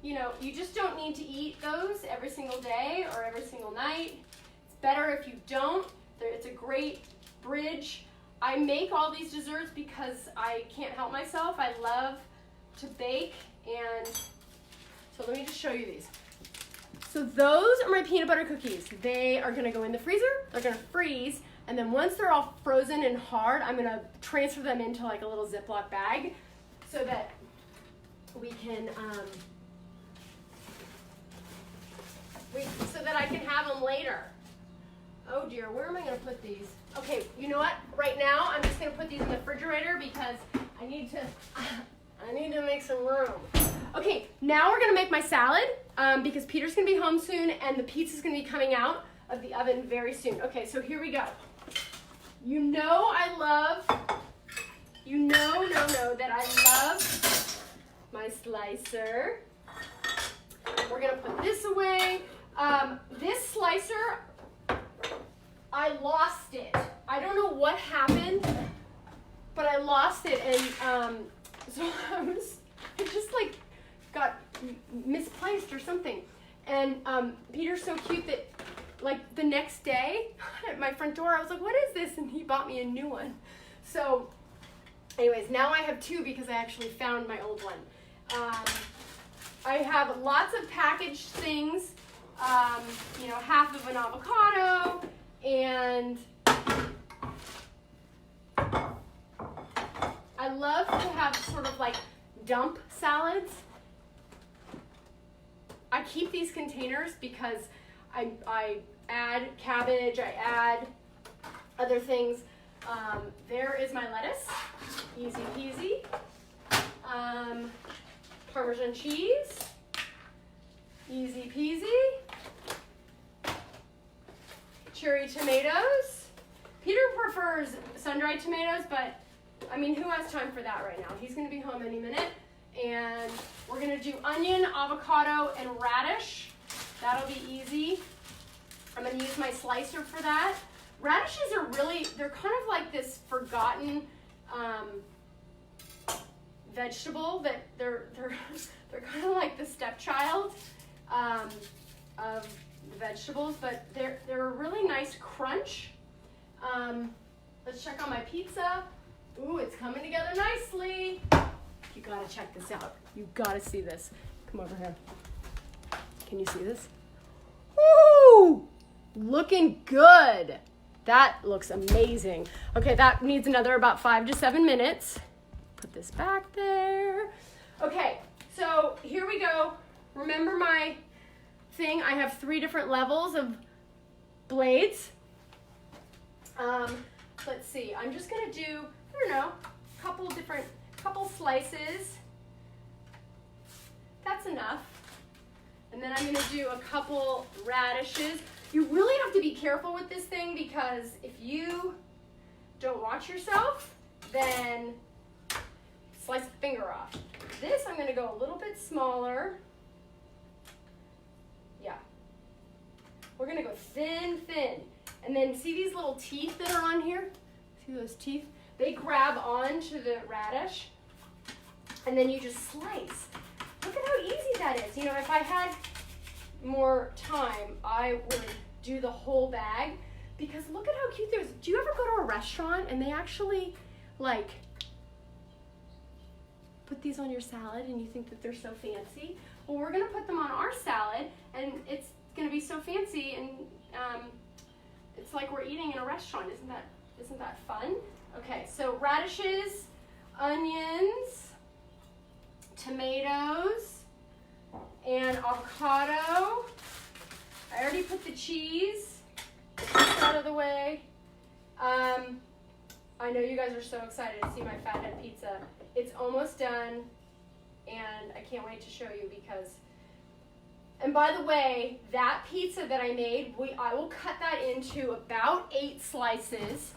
you know, you just don't need to eat those every single day or every single night. It's better if you don't. It's a great bridge. I make all these desserts because I can't help myself. I love to bake, and so let me just show you these. So those are my peanut butter cookies. They are gonna go in the freezer, they're gonna freeze, and then once they're all frozen and hard, I'm gonna transfer them into like a little Ziploc bag so that we can, so that I can have them later. Oh dear, where am I gonna put these? Okay, you know what? Right now, I'm just gonna put these in the refrigerator because I need to make some room. Okay, now we're gonna make my salad because Peter's gonna be home soon and the pizza's gonna be coming out of the oven very soon. Okay, so here we go. You know that I love my slicer. We're gonna put this away. This slicer, I lost it. I don't know what happened, but I lost it, and so it just like got misplaced or something. And Peter's so cute that like the next day at my front door, I was like, what is this? And he bought me a new one. So anyways, now I have 2 because I actually found my old one. I have lots of packaged things, you know, half of an avocado, and I love to have sort of like dump salads. I keep these containers because I add cabbage, I add other things. There is my lettuce. Easy peasy. Parmesan cheese. Easy peasy. Cherry tomatoes. Peter prefers sun-dried tomatoes, but I mean, who has time for that right now? He's gonna be home any minute. And we're gonna do onion, avocado, and radish. That'll be easy. I'm gonna use my slicer for that. Radishes are they're kind of like this forgotten vegetable that they're kind of like the stepchild of the vegetables, but they're a really nice crunch. Let's check on my pizza. Ooh, it's coming together nicely. You gotta check this out. You gotta see this. Come over here. Can you see this? Ooh, looking good. That looks amazing. Okay, that needs another about 5 to 7 minutes. Put this back there. Okay, so here we go. Remember my thing? I have 3 different levels of blades. Let's see. I'm just gonna do, I don't know, couple slices. That's enough. And then I'm gonna do a couple radishes. You really have to be careful with this thing because if you don't watch yourself, then slice the finger off. This I'm gonna go a little bit smaller. Yeah. We're gonna go thin. And then see these little teeth that are on here? See those teeth? They grab onto the radish and then you just slice. Look at how easy that is. You know, if I had more time, I would do the whole bag because look at how cute those. Do you ever go to a restaurant and they actually like put these on your salad and you think that they're so fancy? Well, we're gonna put them on our salad and it's gonna be so fancy and it's like we're eating in a restaurant. Isn't that fun? Okay, so radishes, onions, tomatoes, and avocado. I already put the cheese. Get this out of the way. I know you guys are so excited to see my Fathead pizza. It's almost done, and I can't wait to show you because. And by the way, that pizza that I made, I will cut that into about 8 slices,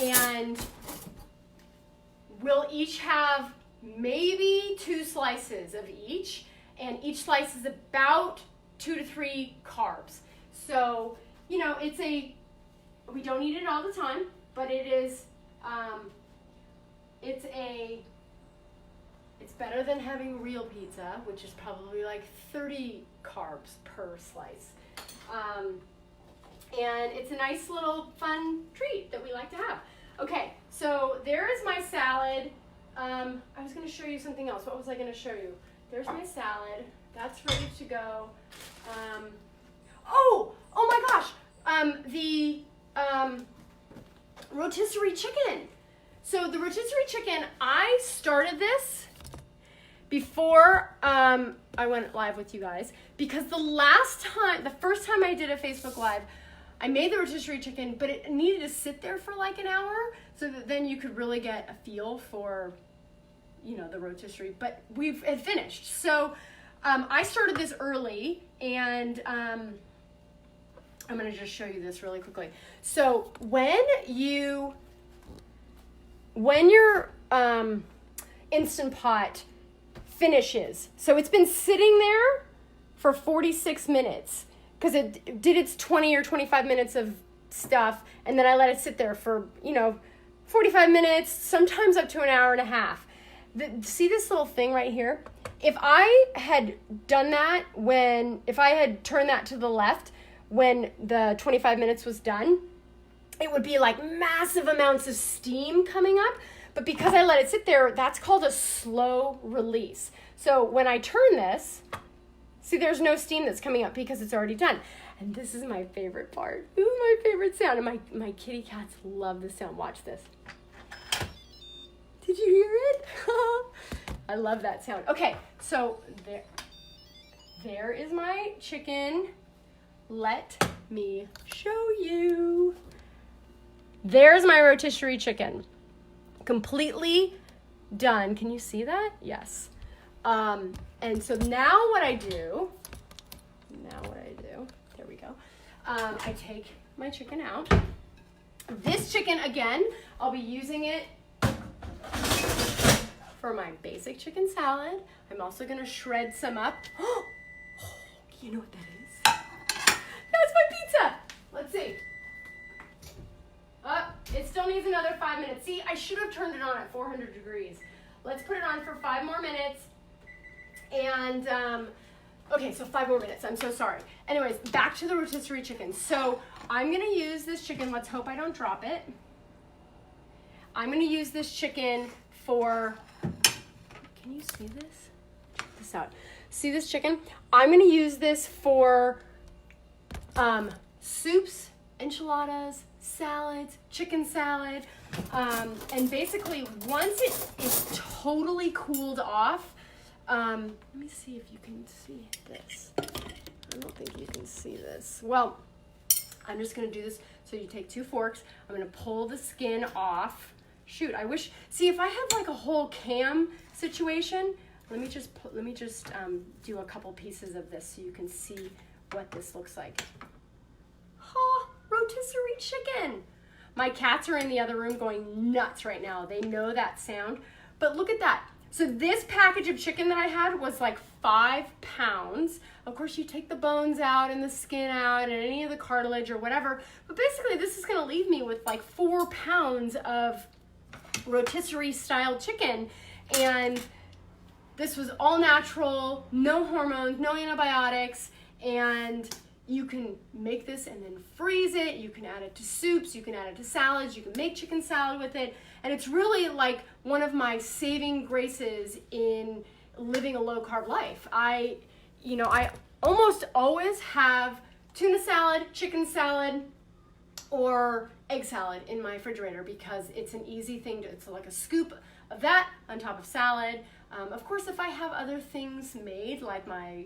and we'll each have maybe 2 slices of each, and each slice is about 2 to 3 carbs. So, you know, we don't eat it all the time, but it is, it's better than having real pizza, which is probably like 30 carbs per slice. And it's a nice little fun treat that we like to have. Okay, so there is my salad. I was gonna show you something else. What was I gonna show you? There's my salad. That's ready to go. Oh my gosh, the rotisserie chicken. So the rotisserie chicken, I started this before I went live with you guys because the first time I did a Facebook Live, I made the rotisserie chicken, but it needed to sit there for like an hour so that then you could really get a feel for, you know, the rotisserie, but it finished. So I started this early and I'm gonna just show you this really quickly. So when your Instant Pot finishes, so it's been sitting there for 46 minutes because it did its 20 or 25 minutes of stuff, and then I let it sit there for, 45 minutes, sometimes up to an hour and a half. See this little thing right here? If I had done that if I had turned that to the left when the 25 minutes was done, it would be like massive amounts of steam coming up. But because I let it sit there, that's called a slow release. So when I turn this, see, there's no steam that's coming up because it's already done. And this is my favorite part. This is my favorite sound. And my kitty cats love this sound. Watch this. Did you hear it? I love that sound. Okay, so there is my chicken. Let me show you. There's my rotisserie chicken. completely done. Can you see that? Yes. And so now what I do, there we go. I take my chicken out. This chicken, again, I'll be using it for my basic chicken salad. I'm also gonna shred some up. Oh, you know what that is? That's my pizza. Let's see. It still needs another 5 minutes. See, I should have turned it on at 400 degrees. Let's put it on for 5 more minutes. And, okay, so 5 more minutes. I'm so sorry. Anyways, back to the rotisserie chicken. So I'm going to use this chicken. Let's hope I don't drop it. I'm going to use this chicken for, can you see this? Check this out. See this chicken? I'm going to use this for soups, enchiladas, salads, chicken salad. And basically, once it is totally cooled off, let me see if you can see this. I don't think you can see this. Well, I'm just gonna do this. So you take 2 forks. I'm gonna pull the skin off. Shoot, I wish. See, if I had like a whole cam situation, let me just do a couple pieces of this so you can see what this looks like. Oh, rotisserie chicken. My cats are in the other room going nuts right now. They know that sound. But look at that. So this package of chicken that I had was like 5 pounds. Of course, you take the bones out and the skin out and any of the cartilage or whatever. But basically, this is going to leave me with like 4 pounds of rotisserie style chicken. And this was all natural, no hormones, no antibiotics. And you can make this and then freeze it. You can add it to soups. You can add it to salads. You can make chicken salad with it. And it's really like one of my saving graces in living a low carb life. I almost always have tuna salad, chicken salad, or egg salad in my refrigerator because it's an easy thing to, it's like a scoop of that on top of salad. Of course, if I have other things made, like my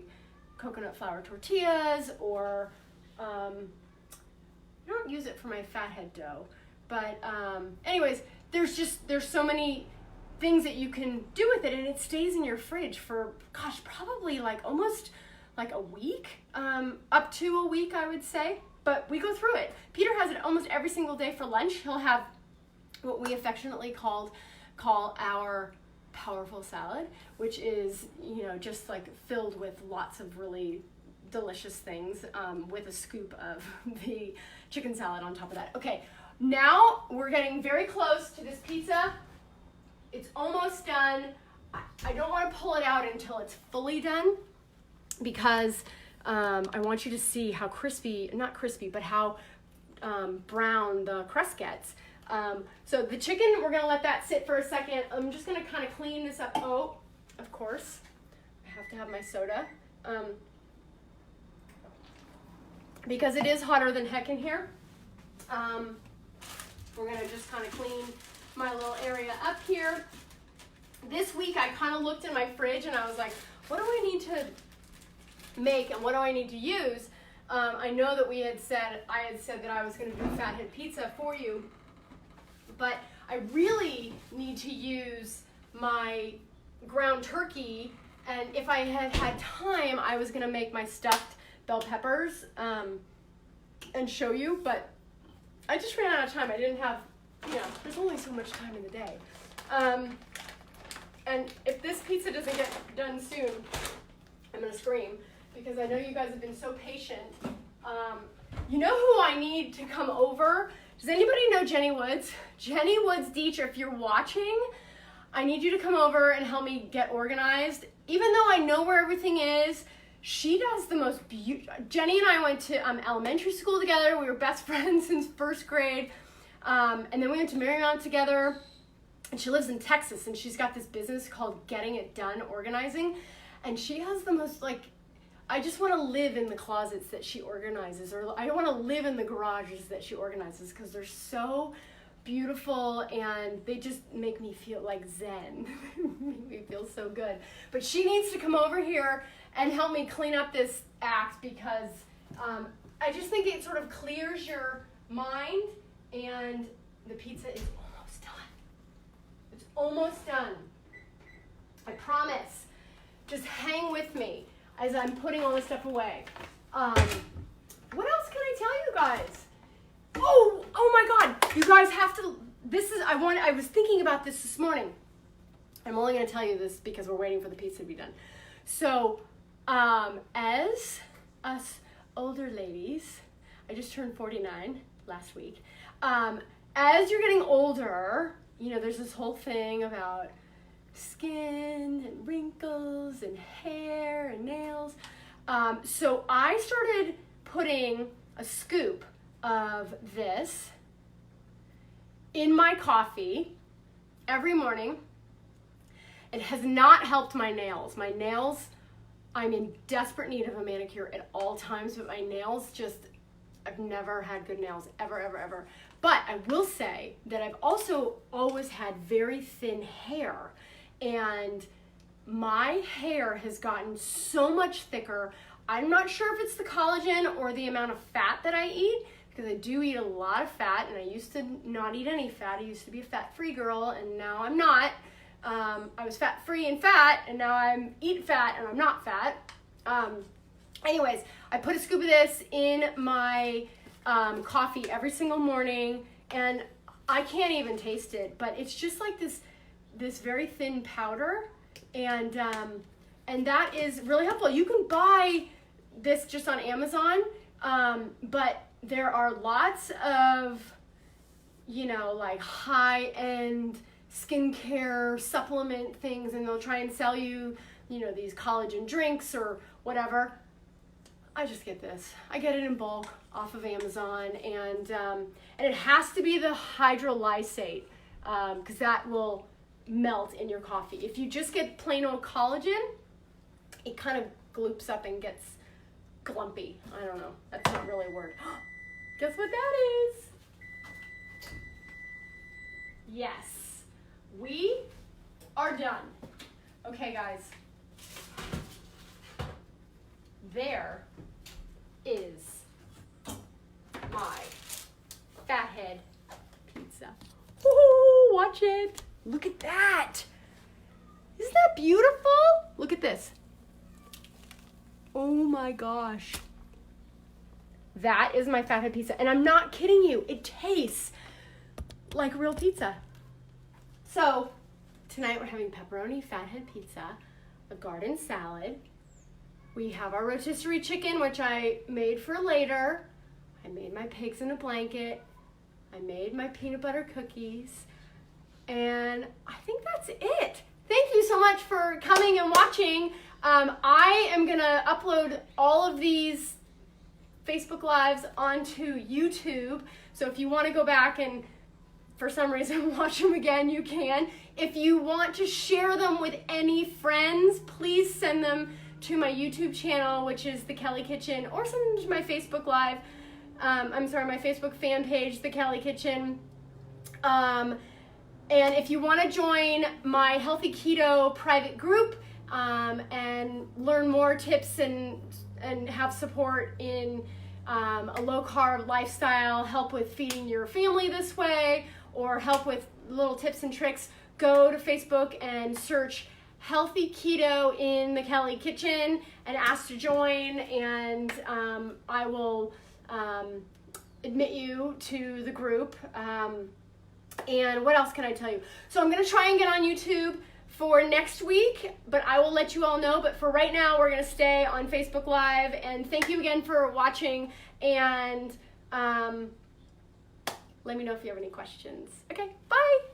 coconut flour tortillas, or I don't use it for my Fathead Dough, but anyways, there's so many things that you can do with it, and it stays in your fridge for, gosh, probably like almost like a week, up to a week, I would say. But we go through it. Peter has it almost every single day for lunch. He'll have what we affectionately call our powerful salad, which is, just like filled with lots of really delicious things, with a scoop of the chicken salad on top of that. Okay, now we're getting very close to this pizza. It's almost done. I don't want to pull it out until it's fully done because I want you to see how not crispy, but how brown the crust gets. So the chicken, we're gonna let that sit for a second. I'm just gonna kind of clean this up. Oh, of course, I have to have my soda. Because it is hotter than heck in here. We're gonna just kind of clean my little area up here. This week I kind of looked in my fridge and I was like, what do I need to make and what do I need to use? I know that I had said that I was gonna do Fathead pizza for you, but I really need to use my ground turkey, and if I had had time, I was gonna make my stuffed bell peppers and show you, but I just ran out of time. I didn't have, there's only so much time in the day. And if this pizza doesn't get done soon, I'm gonna scream because I know you guys have been so patient. You know who I need to come over? Does anybody know Jenny Woods? Jenny Woods Deach, if you're watching, I need you to come over and help me get organized. Even though I know where everything is, she does the most beautiful. Jenny and I went to elementary school together. We were best friends since first grade. And then we went to Marymount together. And she lives in Texas, and she's got this business called Getting It Done Organizing. And she has the most, I just want to live in the closets that she organizes, or I want to live in the garages that she organizes because they're so beautiful and they just make me feel like zen. Make me feel so good. But she needs to come over here and help me clean up this act because I just think it sort of clears your mind, and the pizza is almost done. almost done. I promise. Just hang with me as I'm putting all this stuff away. What else can I tell you guys? Oh my God. You guys have to, I was thinking about this morning. I'm only going to tell you this because we're waiting for the pizza to be done. So, as us older ladies, I just turned 49 last week. As you're getting older, you know, there's this whole thing about skin and wrinkles and hair and nails. So I started putting a scoop of this in my coffee every morning. It has not helped my nails. My nails, I'm in desperate need of a manicure at all times, but my nails just, I've never had good nails, ever. But I will say that I've also always had very thin hair, and my hair has gotten so much thicker. I'm not sure if it's the collagen or the amount of fat that I eat, because I do eat a lot of fat, and I used to not eat any fat. I used to be a fat-free girl, and now I'm not. I was fat-free and fat, and now I'm eat fat and I'm not fat. Anyways, I put a scoop of this in my coffee every single morning, and I can't even taste it, but it's just like this very thin powder, and that is really helpful. You can buy this just on Amazon, but there are lots of, you know, like high-end skincare supplement things, and they'll try and sell you, you know, these collagen drinks or whatever. I just get this. I get it in bulk off of Amazon, and it has to be the hydrolysate, because that will melt in your coffee. If you just get plain old collagen, it kind of gloops up and gets glumpy. I don't know. That's not really a word. Guess what that is? Yes. We are done. Okay, guys. There is my Fathead pizza. Ooh, watch it. Look at that. Isn't that beautiful? Look at this. Oh my gosh. That is my Fathead pizza. And I'm not kidding you. It tastes like real pizza. So, tonight we're having pepperoni Fathead pizza, a garden salad. We have our rotisserie chicken, which I made for later. I made my pigs in a blanket. I made my peanut butter cookies. And I think that's it. Thank you so much for coming and watching. I am going to upload all of these Facebook Lives onto YouTube. So if you want to go back and for some reason watch them again, you can. If you want to share them with any friends, please send them to my YouTube channel, which is The Kellie Kitchen, or send them to my Facebook Live. My Facebook fan page, The Kellie Kitchen. And if you want to join my Healthy Keto private group and learn more tips and have support in a low-carb lifestyle, help with feeding your family this way, or help with little tips and tricks, go to Facebook and search Healthy Keto in the Kellie Kitchen and ask to join, and I will admit you to the group. And what else can I tell you? So I'm going to try and get on YouTube for next week, but I will let you all know. But for right now, we're going to stay on Facebook Live. And thank you again for watching. And let me know if you have any questions. Okay, bye.